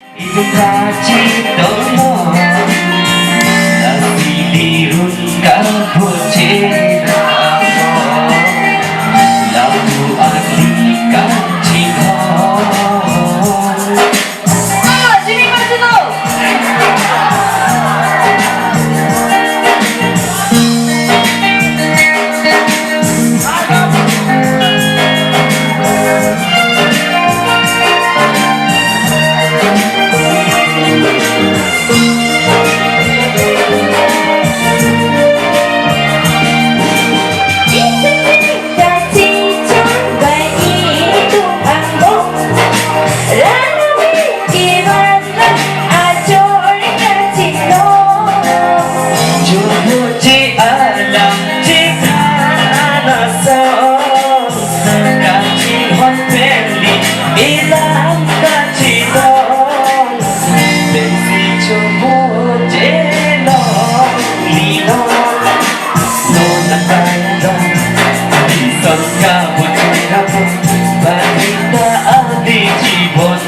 Cita mo nasilirun ka po cera mo lalu alika cino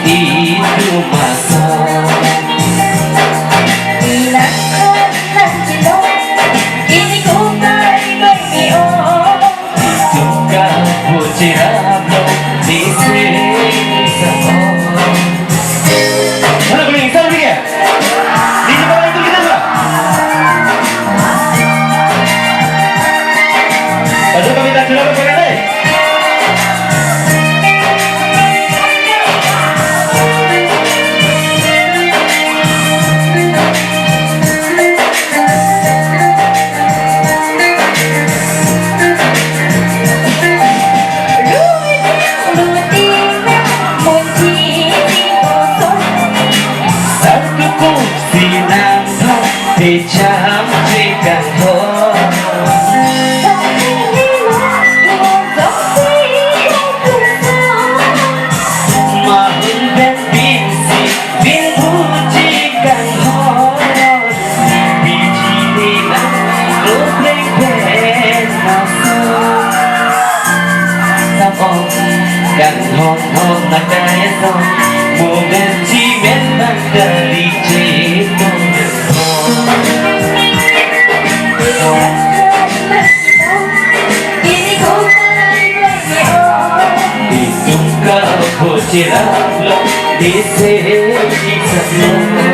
sini masuk tu Cantikan ho mahun ben binsi bin pujikan ho biji nina lubrek ben masuk sabong dan hong nadaya song momen cimen dari cito Ciralo di sini semua.